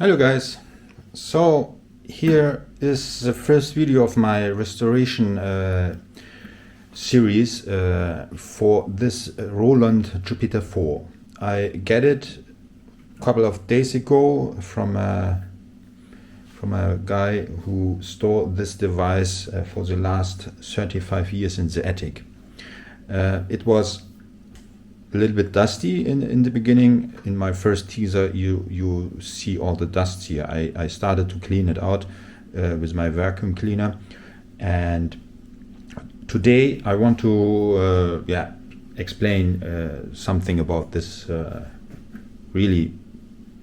Hello guys, so here is the first video of my restoration series for this Roland Jupiter 4. I get it a couple of days ago from a guy who stored this device for the last 35 years in the attic. It was a little bit dusty in the beginning. In my first teaser you see all the dust here. I started to clean it out with my vacuum cleaner, and today I want to explain something about this really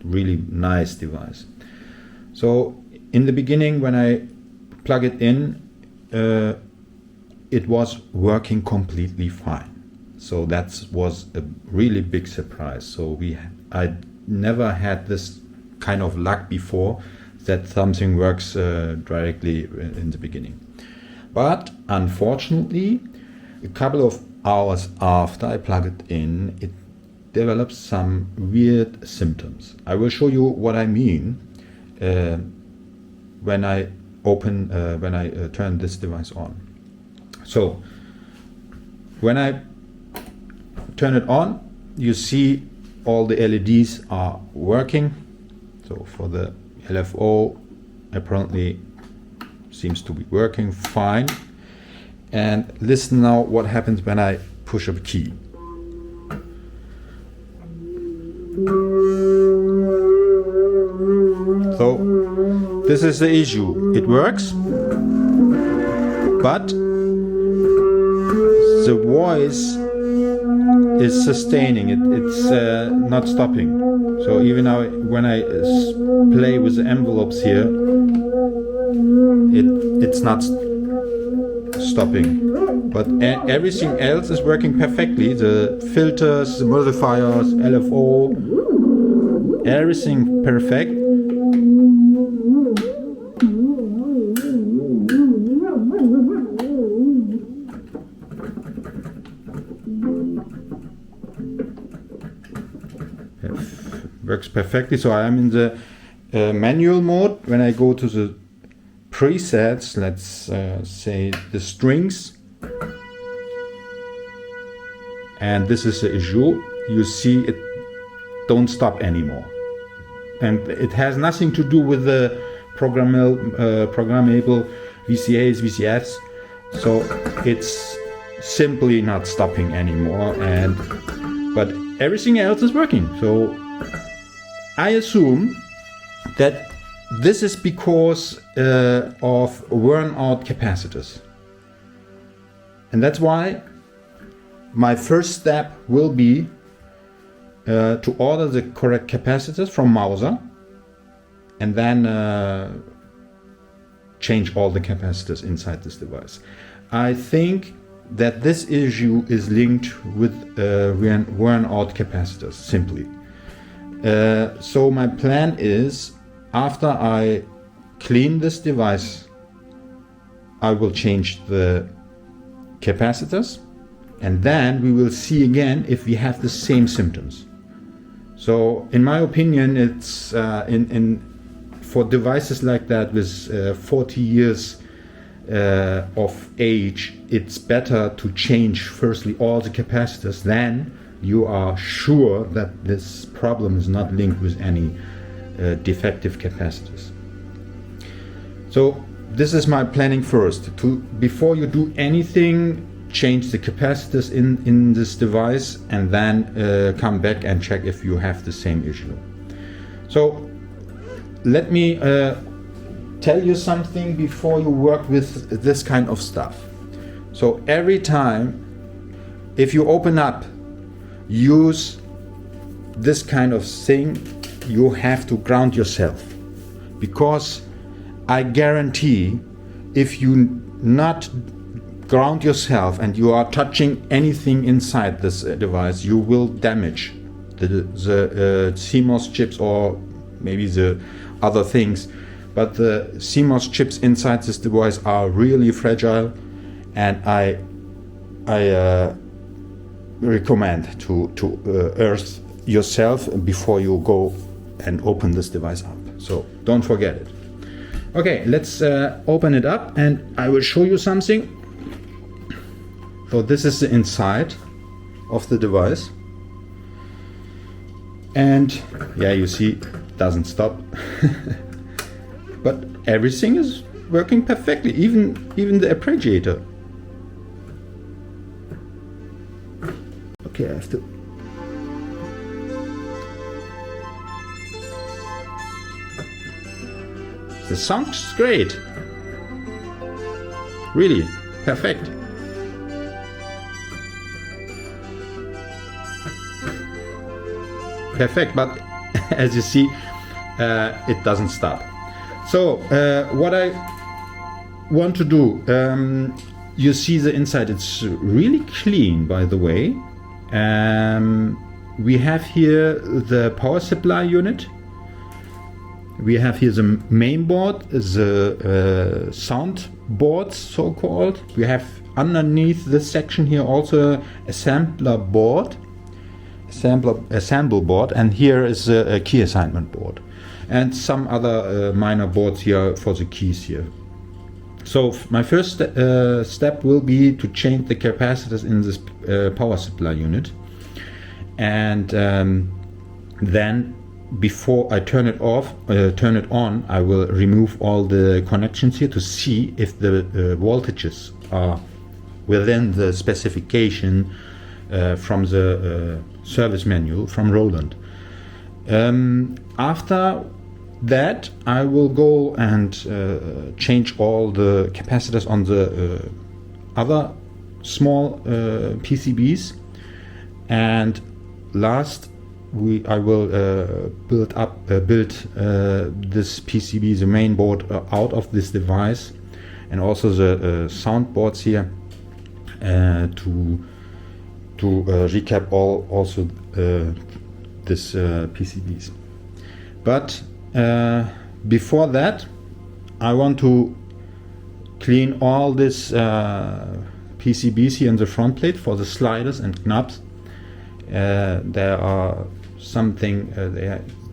nice device. So in the beginning, when I plug it in, it was working completely fine. So that was a really big surprise. So I never had this kind of luck before, that something works directly in the beginning. But unfortunately, a couple of hours after I plug it in, it develops some weird symptoms. I will show you what I mean when I turn this device on. So when I turn it on, you see all the LEDs are working. So for the LFO, apparently seems to be working fine. And listen now what happens when I push a key. So this is the issue. It works, but the voice is sustaining it. It's not stopping. So even now, when I play with the envelopes here, it's not stopping. But everything else is working perfectly. The filters, the modifiers, LFO, everything perfect. Works perfectly. So I am in the manual mode. When I go to the presets, let's say the strings, and this is the issue. You see it don't stop anymore, and it has nothing to do with the programmable VCAs, VCFs. So it's simply not stopping anymore, but everything else is working. So I assume that this is because of worn out capacitors. And that's why my first step will be to order the correct capacitors from Mauser, and then change all the capacitors inside this device. I think that this issue is linked with worn out capacitors, simply. So my plan is, after I clean this device, I will change the capacitors, and then we will see again if we have the same symptoms. So in my opinion, it's for devices like that with 40 years of age, it's better to change firstly all the capacitors, then you are sure that this problem is not linked with any defective capacitors. So this is my planning first. Before you do anything, change the capacitors in this device, and then come back and check if you have the same issue. So let me tell you something before you work with this kind of stuff. So every time, if you open up, use this kind of thing, you have to ground yourself, because I guarantee if you not ground yourself and you are touching anything inside this device, you will damage the CMOS chips, or maybe the other things. But the CMOS chips inside this device are really fragile, and I recommend to earth yourself before you go and open this device up. so don't forget it. Okay, let's open it up and I will show you something. So this is the inside of the device, and yeah, you see it doesn't stop. But everything is working perfectly, even the arpeggiator. Okay, I have to. The sound's great. Really perfect. Perfect, but as you see, it doesn't stop. So what I want to do, you see the inside, it's really clean, by the way. We have here the power supply unit. We have here the main board, the sound boards, so-called. We have underneath this section here also a sampler board, sample board, and here is a key assignment board, and some other minor boards here for the keys here. So my first step will be to change the capacitors in this power supply unit, and then before I turn it on, I will remove all the connections here to see if the voltages are within the specification from the service manual from Roland. After that, I will go and change all the capacitors on the other small PCBs, and last I will build this PCB, the main board, out of this device, and also the sound boards here, to recap also this PCBs. But before that, I want to clean all this PCBs here in the front plate for the sliders and knobs. There are something,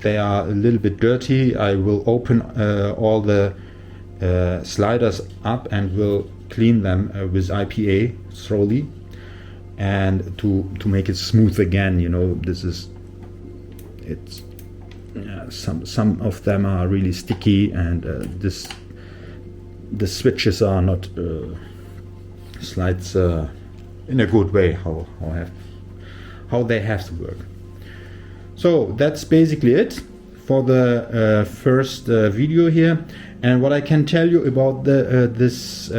they are a little bit dirty. I will open all the sliders up and will clean them with IPA slowly, and to make it smooth again. You know, some of them are really sticky, and the switches are not slides in a good way how they have to work. So that's basically it for the first video here. And what I can tell you about this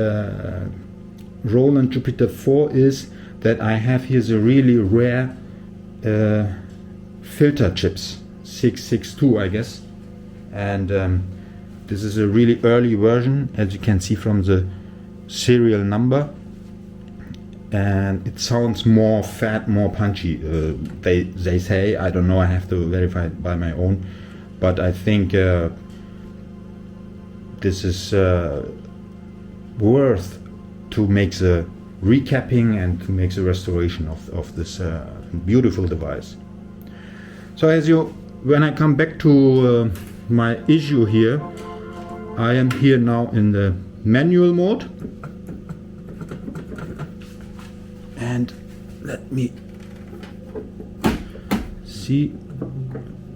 Roland Jupiter 4 is that I have here the really rare filter chips, 662 I guess, and this is a really early version, as you can see from the serial number, and it sounds more fat, more punchy. They say, I don't know, I have to verify it by my own, but I think this is worth to make the recapping and to make the restoration of this beautiful device. So when I come back to my issue here, I am here now in the manual mode, and let me see.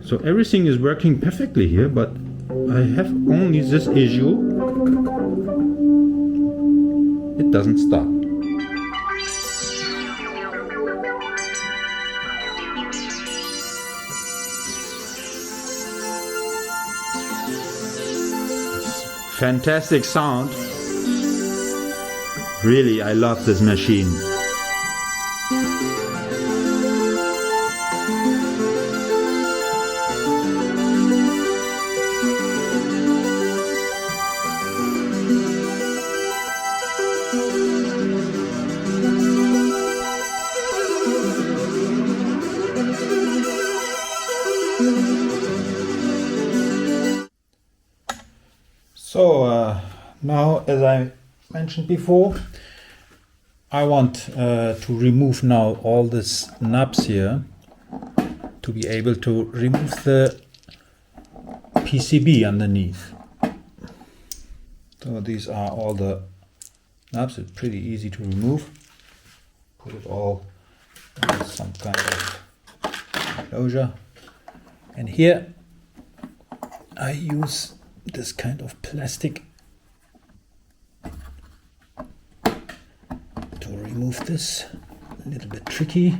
So everything is working perfectly here, but I have only this issue. It doesn't stop. Fantastic sound. Really, I love this machine. So now, as I mentioned before, I want to remove now all these knobs here to be able to remove the PCB underneath. So these are all the knobs. It's pretty easy to remove. Put it all in some kind of enclosure. And here I use this kind of plastic to remove this. A little bit tricky.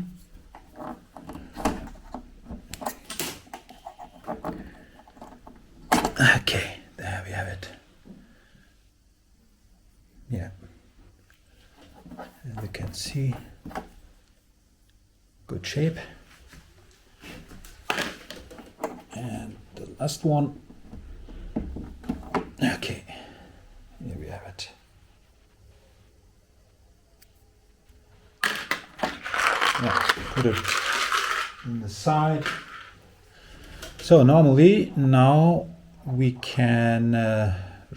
Okay, there we have it. Yeah, as you can see, good shape. And the last one. Okay, here we have it. Yeah, put it in the side. So normally now we can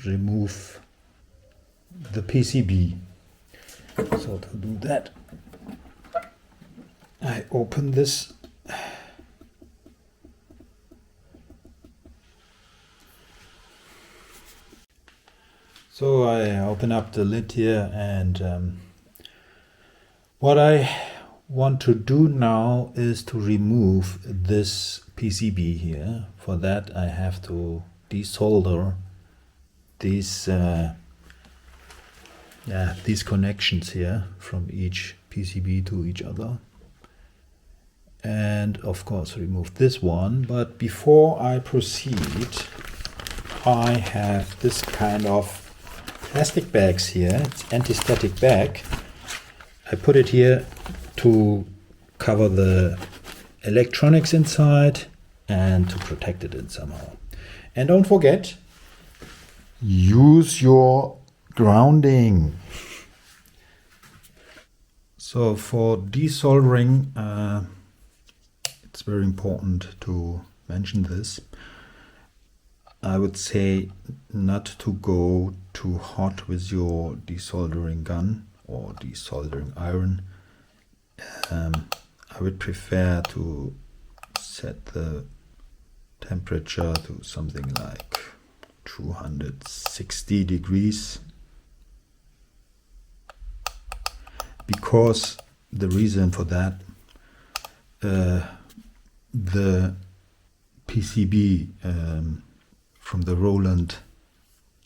remove the PCB. So to do that, I open this. So I open up the lid here, and what I want to do now is to remove this PCB here. For that I have to desolder these connections here from each PCB to each other, and of course remove this one. But before I proceed, I have this kind of plastic bags here. It's anti-static bag. I put it here to cover the electronics inside and to protect it in somehow. And don't forget, use your grounding. So for desoldering, it's very important to mention this. I would say not to go too hot with your desoldering gun or desoldering iron. I would prefer to set the temperature to something like 260 degrees, because the reason for that, the PCB from the Roland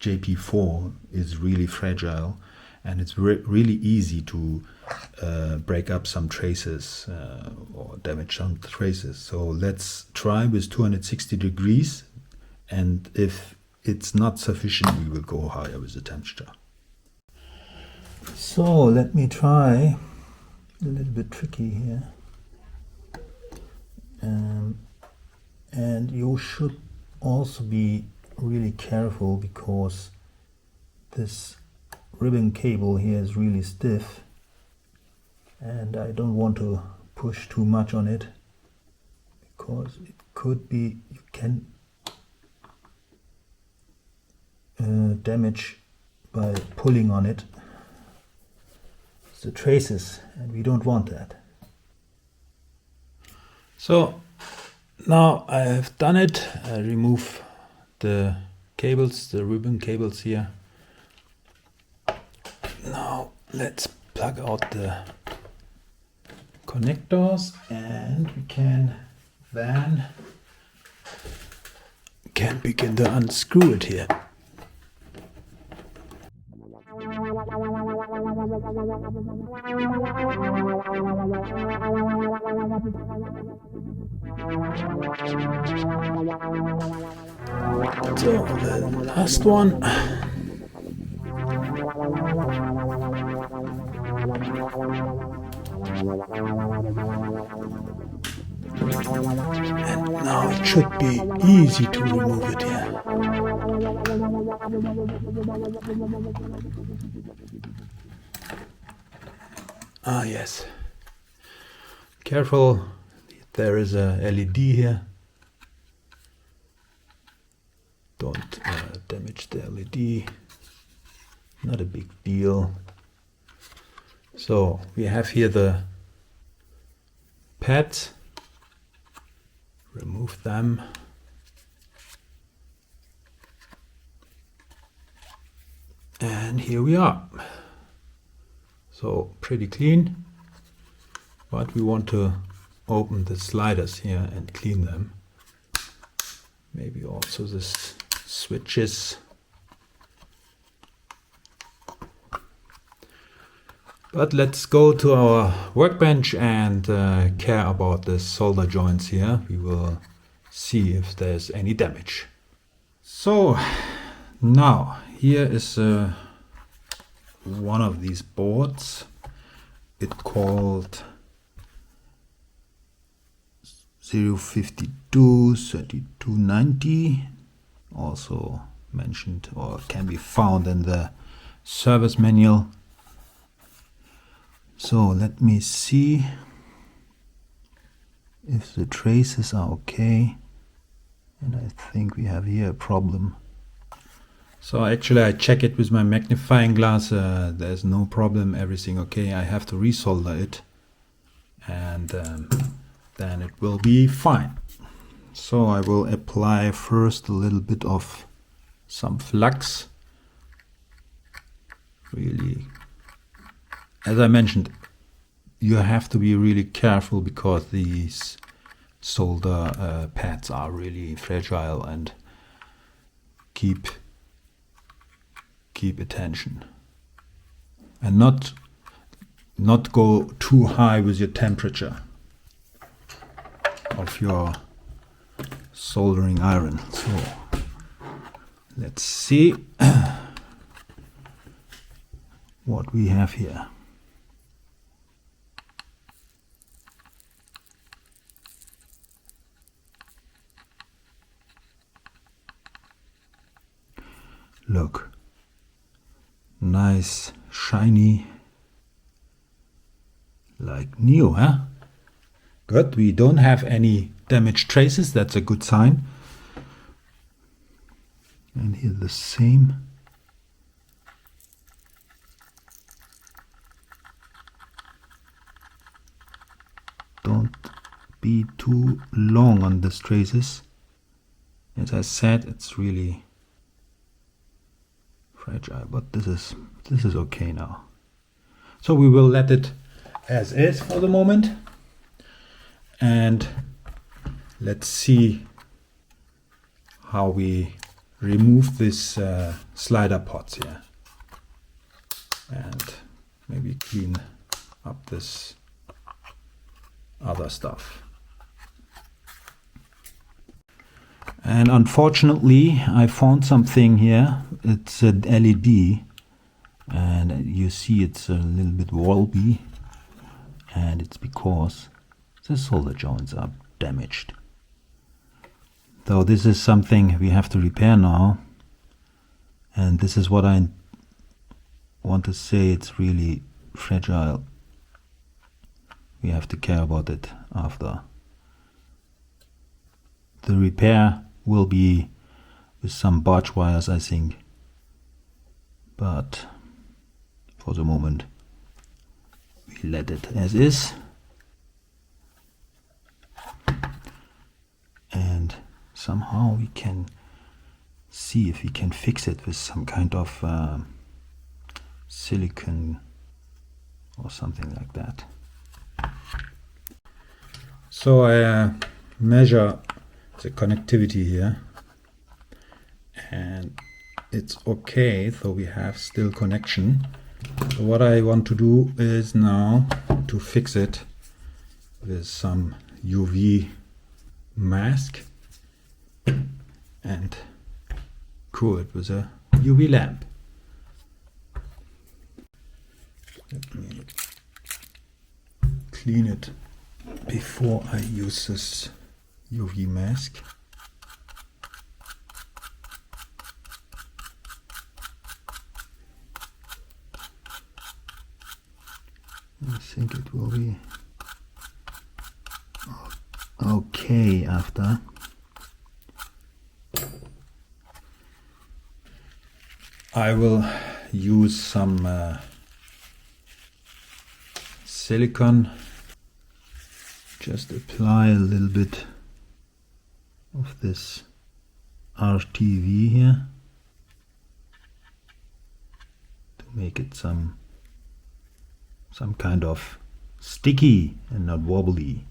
JP4 is really fragile, and it's really easy to break up some traces or damage some traces. So let's try with 260 degrees, and if it's not sufficient, we will go higher with the temperature. So let me try. A little bit tricky here, and you should also be really careful, because this ribbon cable here is really stiff, and I don't want to push too much on it, because it could be, you can damage by pulling on it the traces, and we don't want that. So now I have done it. I remove the cables, the ribbon cables here. Now let's plug out the connectors, and we can then begin to unscrew it here. So the last one. And now it should be easy to remove it here. Ah, yes. Careful, there is a LED here. Don't damage the LED. Not a big deal. So we have here the pads. Remove them. And here we are. So pretty clean, but we want to open the sliders here and clean them. Maybe also the switches. But let's go to our workbench and care about the solder joints here. We will see if there's any damage. So now here is one of these boards. It's called 052 3290, also mentioned or can be found in the service manual. So let me see if the traces are okay, and I think we have here a problem. So actually I check it with my magnifying glass, there's no problem, everything okay. I have to resolder it, and then it will be fine. So I will apply first a little bit of some flux. Really, as I mentioned, you have to be really careful because these solder pads are really fragile, and keep attention and not go too high with your temperature of your soldering iron. So let's see what we have here. Look, nice, shiny, like new, huh? Good, we don't have any damaged traces, that's a good sign. And here the same. Don't be too long on these traces. As I said, it's really fragile, but this is okay now. So we will let it as is for the moment, and let's see how we remove this slider pods here, and maybe clean up this other stuff. And unfortunately I found something here. It's an LED, and you see it's a little bit wolby, and it's because the solder joints are damaged. So this is something we have to repair now, and this is what I want to say, it's really fragile. We have to care about it after. The repair will be with some barge wires, I think, but for the moment we let it as is, and somehow we can see if we can fix it with some kind of silicone or something like that. So I measure the connectivity here, and it's okay, so we have still connection. So what I want to do is now to fix it with some UV mask and cool it with a UV lamp. Let me clean it before I use this UV mask. I think it will be okay after. I will use some silicone. Just apply a little bit of this RTV here. make it some kind of sticky and not wobbly.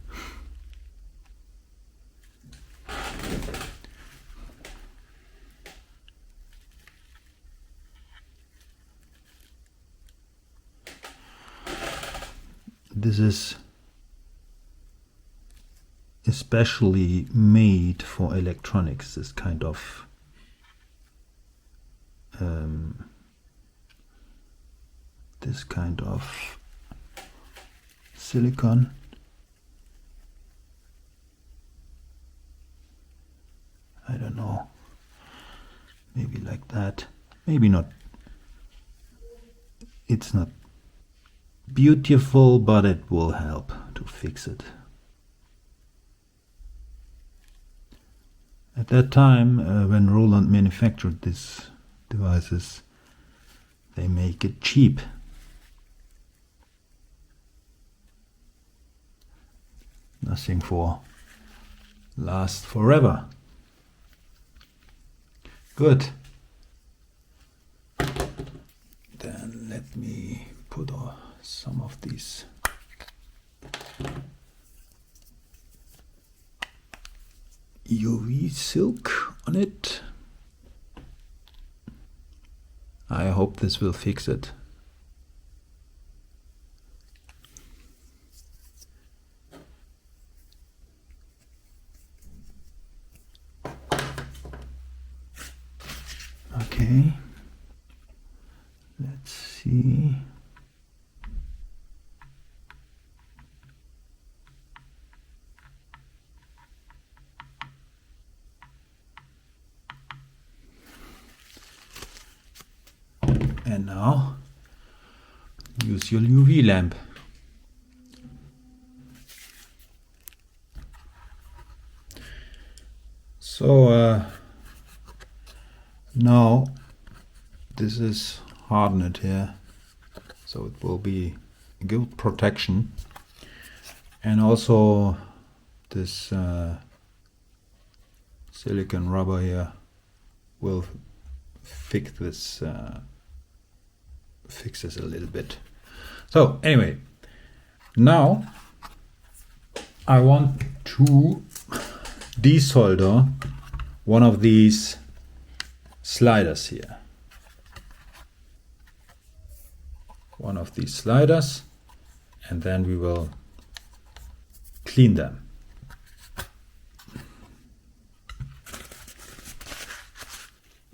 This is especially made for electronics, this kind of silicon. I don't know, maybe like that, maybe not. It's not beautiful, but it will help to fix it. At that time, when Roland manufactured these devices, they make it cheap. Nothing for last forever. Good. Then let me put some of these UV silk on it. I hope this will fix it. Okay, let's see. And now use your UV lamp. So now this is hardened here, so it will be good protection, and also this silicone rubber here will fix this a little bit. So anyway, now I want to desolder one of these sliders here. One of these sliders, and then we will clean them.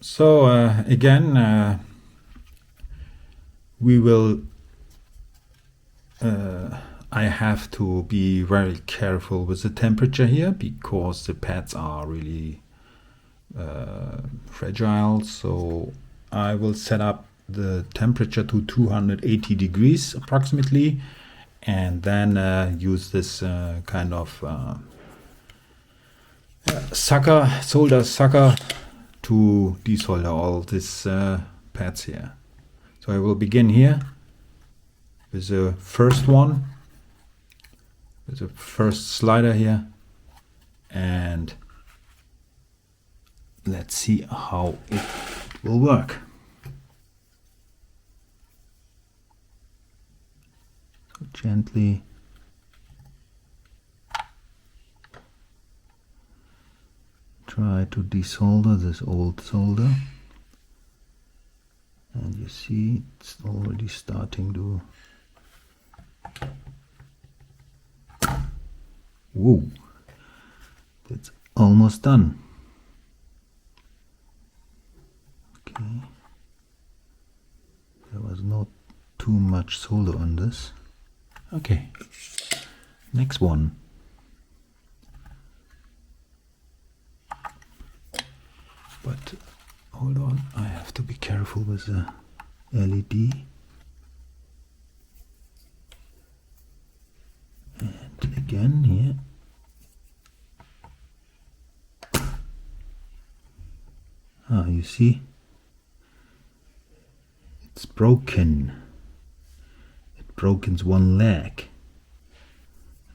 So again, we will I have to be very careful with the temperature here, because the pads are really fragile. So I will set up the temperature to 280 degrees approximately, and then use this kind of solder sucker to desolder all these pads here. So I will begin here with the first one, with the first slider here, and let's see how it will work. So gently try to desolder this old solder, and you see it's already starting to. Whoa, that's almost done. Okay, there was not too much solder on this. Okay, next one. But hold on, I have to be careful with the LED. And again here. Ah, you see, it's broken. It broke one leg,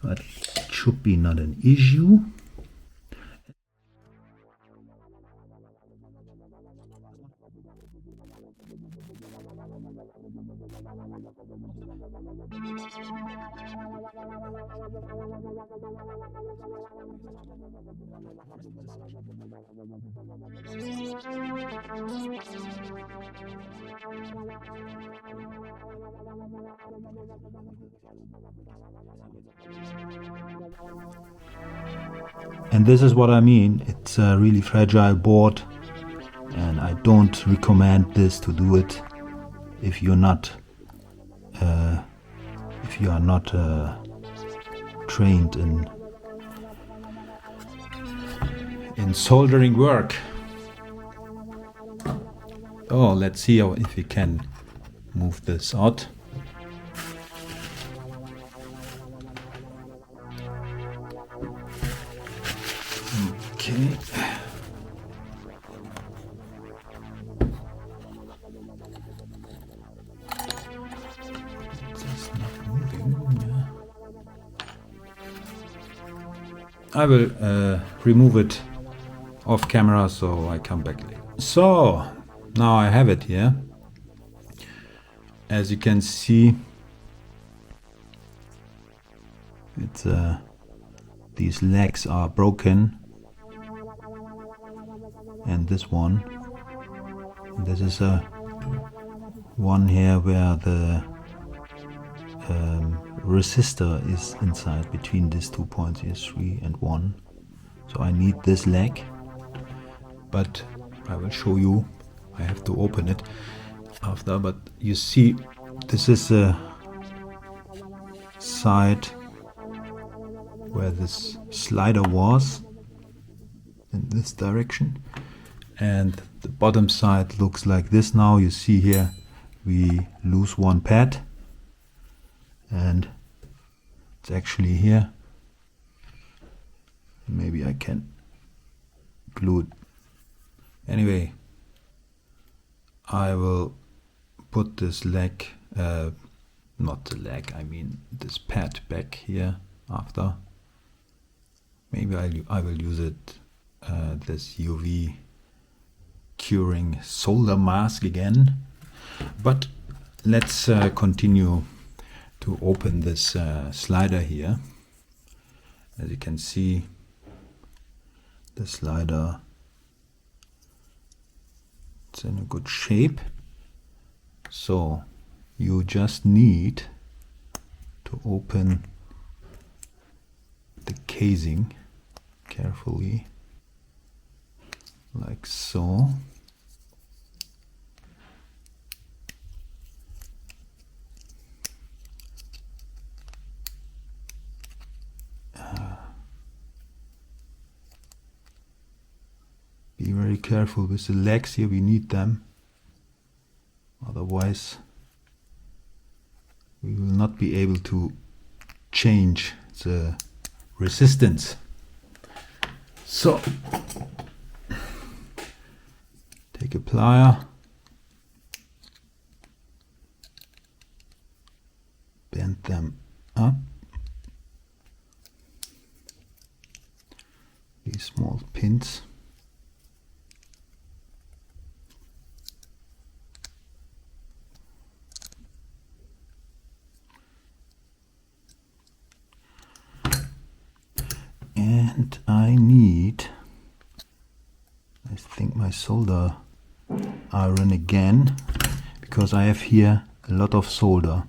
but it should be not an issue. And this is what I mean. It's a really fragile board, and I don't recommend this to do it if you're not trained in soldering work. Oh, let's see if we can move this out. Okay. It's not moving. Yeah. I will remove it off camera, so I come back later. So now I have it here. As you can see, it's these legs are broken, and this one. This is a one here where the resistor is inside between these 2 points here, 3 and 1. So I need this leg, but I will show you. I have to open it after, but you see this is a side where this slider was in this direction, and the bottom side looks like this now. You see here we lose one pad, and it's actually here. Maybe I can glue it. Anyway, I will put this leg, not the leg, I mean this pad back here after. Maybe I will use it, this UV curing solder mask again. But let's continue to open this slider here. As you can see, the slider, it's in a good shape. So you just need to open the casing carefully, like so. Be very careful with the legs here, we need them. Otherwise, we will not be able to change the resistance. So, take a plier, bend them up, these small pins. And I need, I think, my solder iron again, because I have here a lot of solder.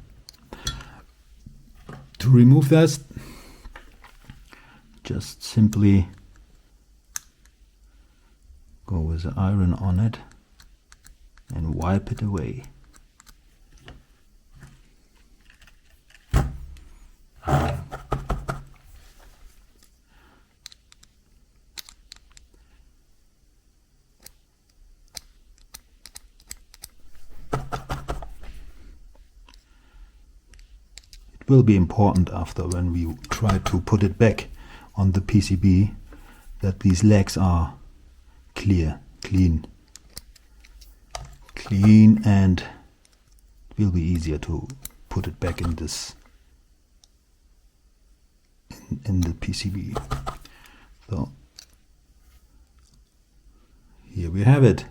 To remove that, just simply go with the iron on it and wipe it away. Will be important after when we try to put it back on the PCB that these legs are clean, and it will be easier to put it back in this in the PCB. So here we have it.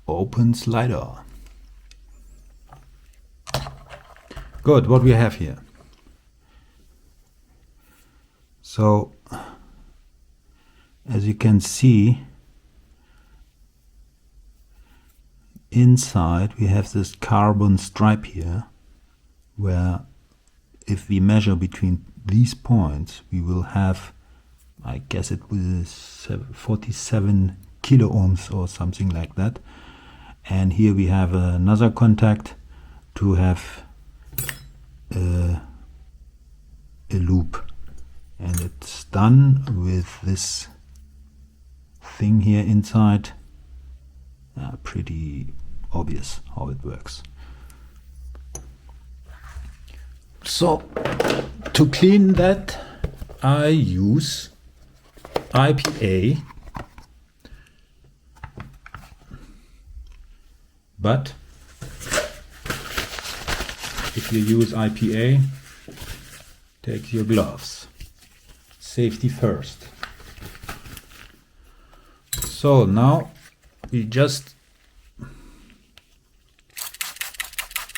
Open slider. Good, what we have here. So as you can see, inside we have this carbon stripe here, where if we measure between these points, we will have, I guess it was 47 kilo ohms or something like that. And here we have another contact to have a loop. And it's done with this thing here inside. Pretty obvious how it works. So to clean that, I use IPA, but if you use IPA, take your gloves. Safety first. So now we just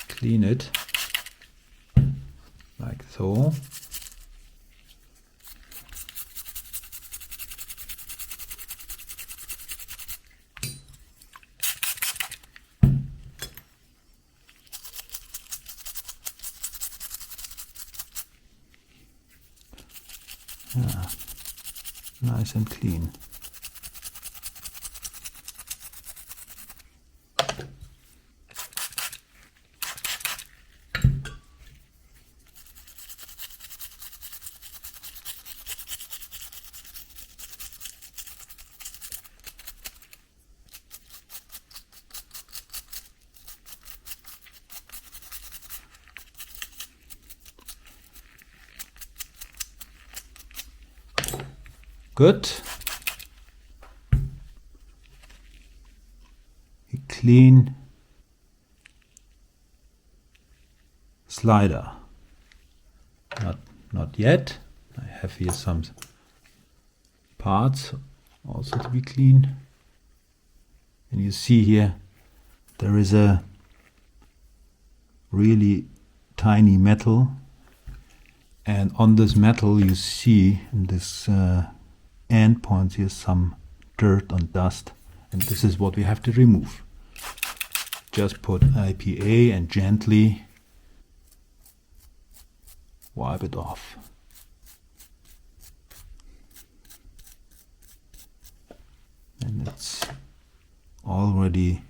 clean it like so. Nice and clean. Good. A clean slider. Not yet. I have here some parts also to be cleaned. And you see here there is a really tiny metal, and on this metal you see in this end points here some dirt and dust, and this is what we have to remove. Just put IPA and gently wipe it off. And it's already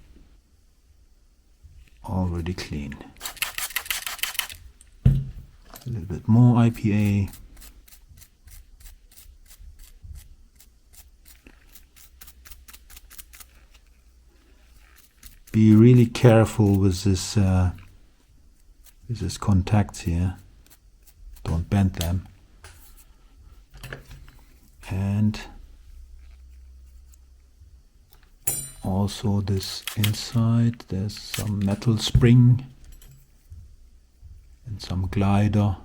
clean. A little bit more IPA. Be really careful with this contacts here. Don't bend them. And also this inside, there's some metal spring and some glider.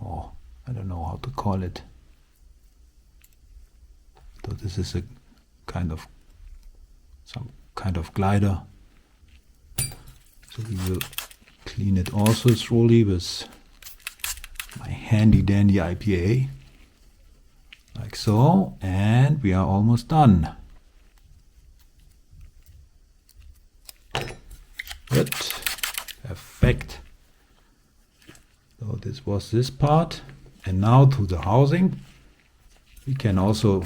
Oh, I don't know how to call it. So this is some kind of glider. So we will clean it also thoroughly with my handy dandy IPA, like so, and we are almost done. Good, perfect. So this was this part, and now to the housing. We can also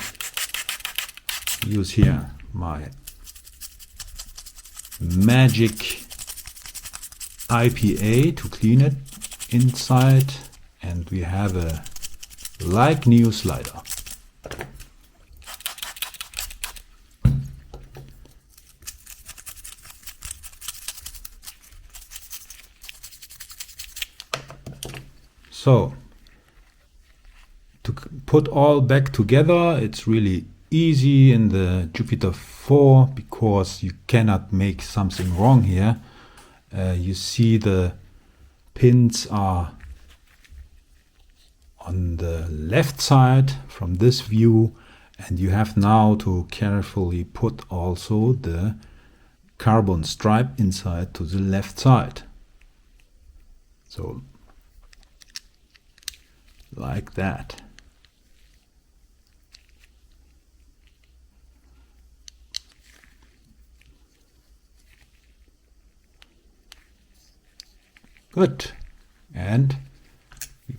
use here my magic IPA to clean it inside, and we have a like new slider. So to put all back together, it's really easy in the Jupiter 4 because you cannot make something wrong here. You see the pins are on the left side from this view, and you have now to carefully put also the carbon stripe inside to the left side. So like that. Good. And we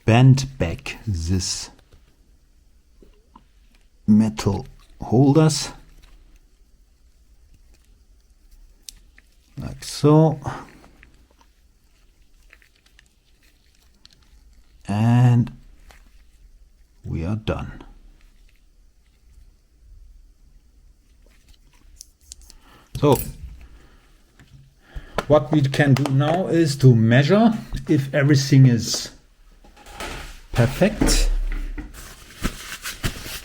bend back this metal holders like so, and we are done. So what we can do now is to measure if everything is perfect.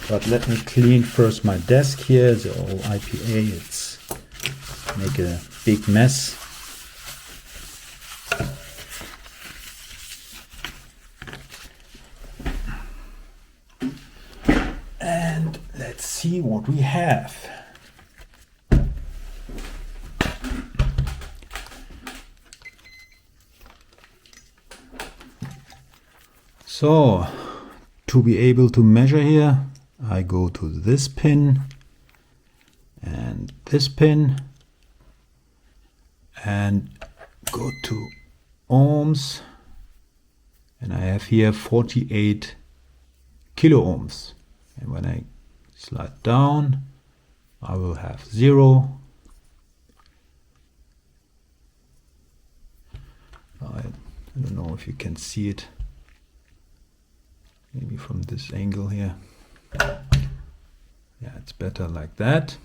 But let me clean first my desk here. The old IPA, it's make a big mess. And let's see what we have. So, to be able to measure here, I go to this pin and this pin and go to ohms, and I have here 48 kilo ohms. And when I slide down, I will have 0. I don't know if you can see it. Maybe from this angle here. Yeah, it's better like that.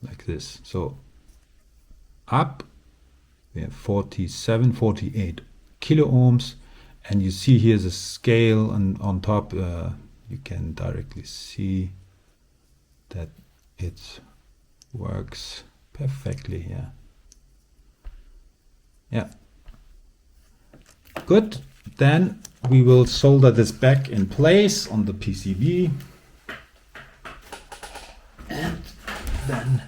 Like this. So up we have 47, 48 kilo ohms, and you see here the scale, and on top you can directly see that it works perfectly here. Yeah. Good. Then we will solder this back in place on the PCB, and then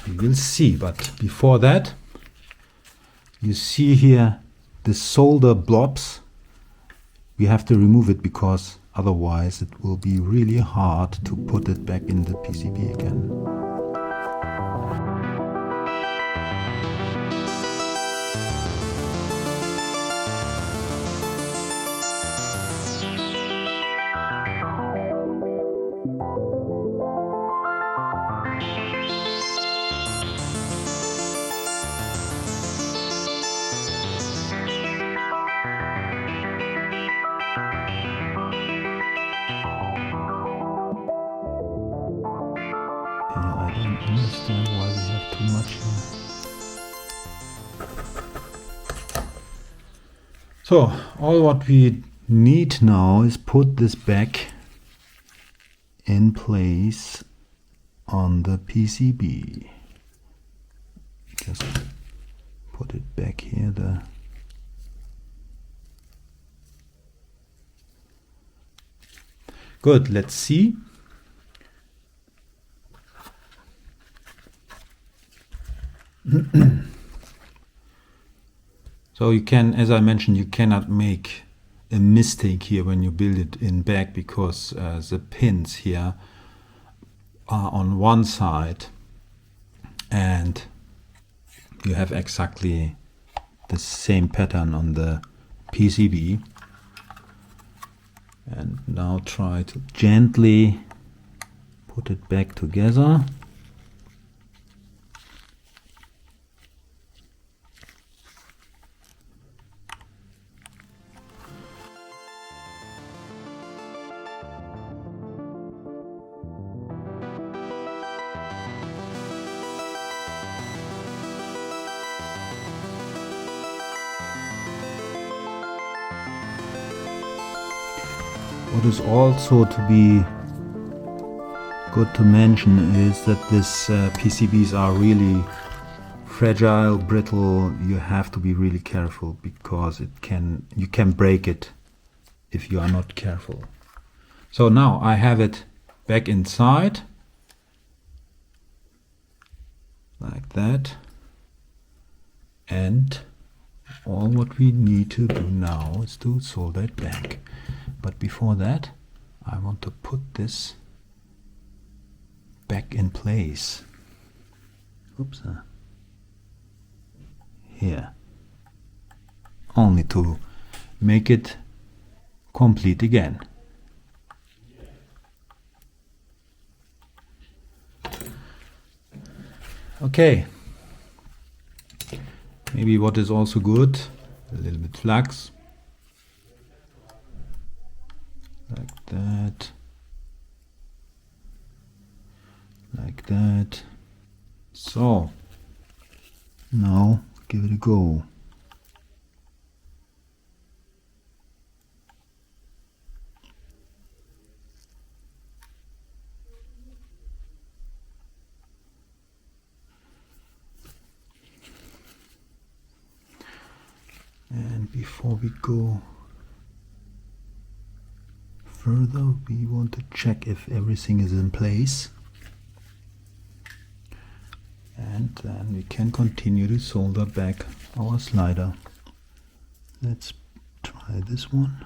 we will see. But before that, you see here the solder blobs. We have to remove it because otherwise it will be really hard to put it back in the PCB again. I don't understand why we have too much here. So all what we need now is put this back in place on the PCB. Just put it back here. Good, let's see. So you can, as I mentioned, you cannot make a mistake here when you build it in back, because the pins here are on one side and you have exactly the same pattern on the PCB. And now try to gently put it back together. What is also to be good to mention is that this PCBs are really fragile, brittle. You have to be really careful because you can break it if you are not careful. So now I have it back inside like that, and all what we need to do now is to solder it back. But before that, I want to put this back in place. Oops. Here. Only to make it complete again. Okay. Maybe what is also good, a little bit flux. Like that. Like that. So, now give it a go. And before we go further, we want to check if everything is in place. And then we can continue to solder back our slider. Let's try this one.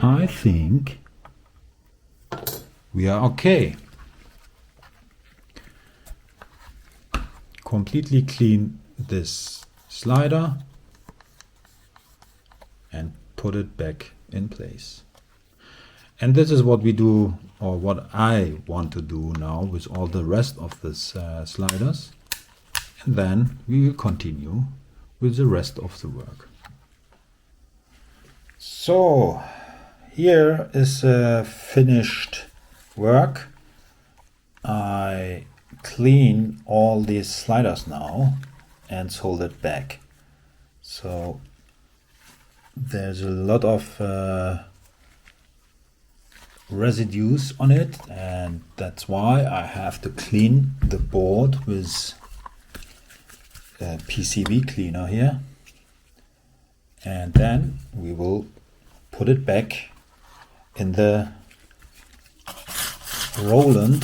I think we are okay. Completely clean this slider and put it back in place. And this is what we do, or what I want to do now with all the rest of these sliders. And then we will continue with the rest of the work. So here is finished work. I clean all these sliders now and solder it back. So there's a lot of residues on it, and that's why I have to clean the board with a PCB cleaner here, and then we will put it back in the Roland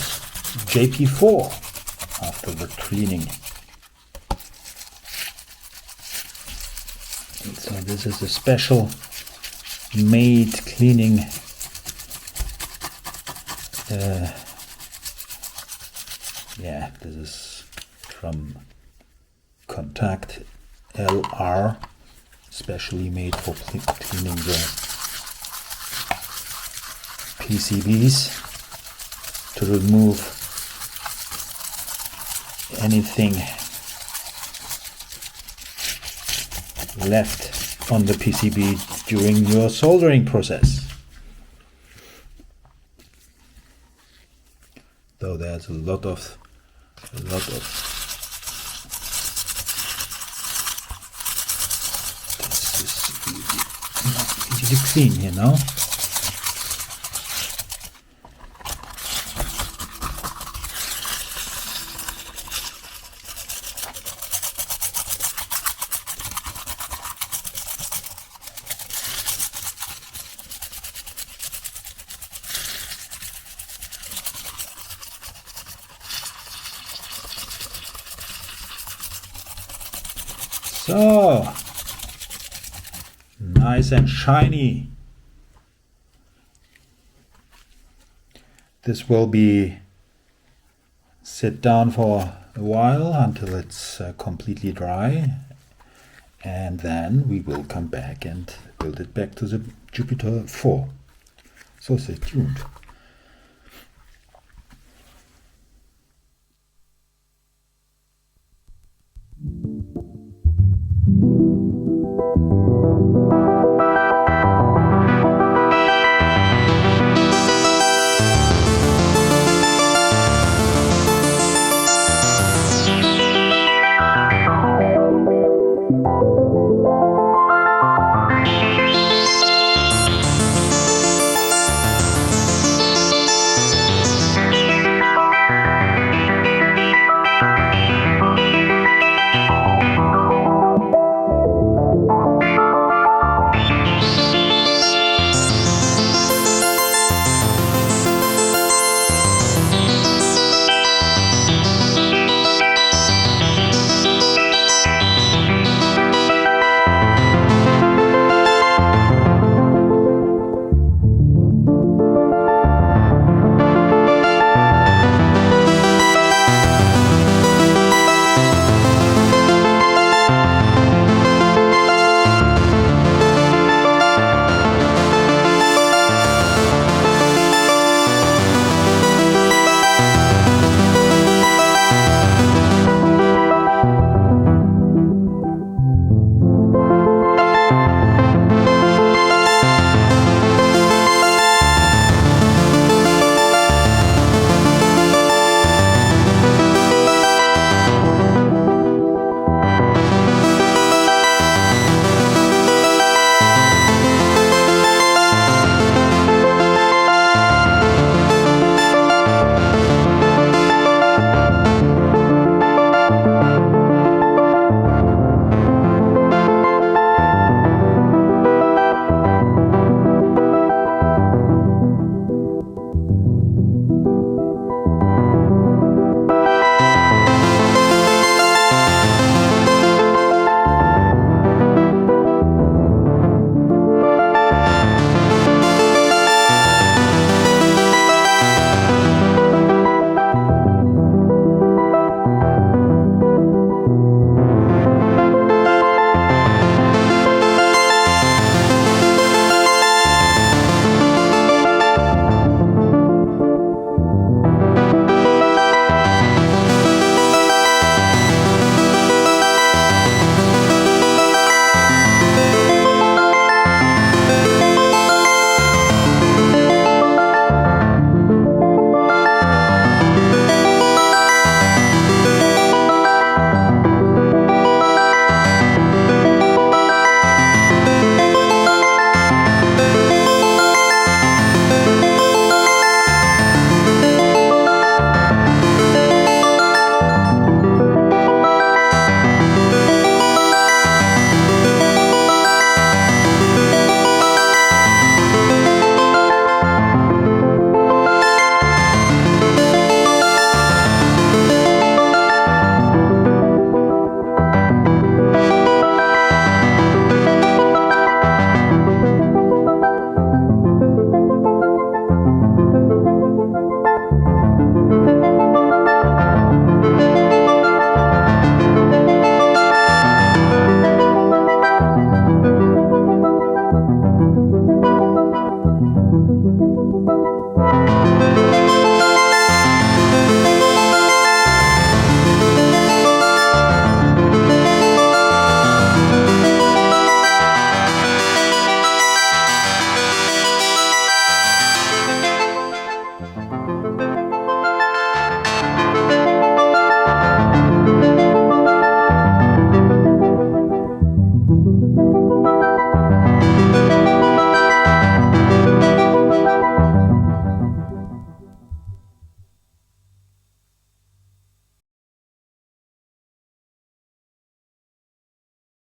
JP4 after the cleaning. And so this is a special made cleaning yeah, this is from Contact LR, specially made for cleaning the PCBs to remove anything left on the PCB during your soldering process. So there's a lot of this is not easy to clean here now. So, nice and shiny. This will be sit down for a while until it's completely dry, and then we will come back and build it back to the Jupiter 4. So stay tuned.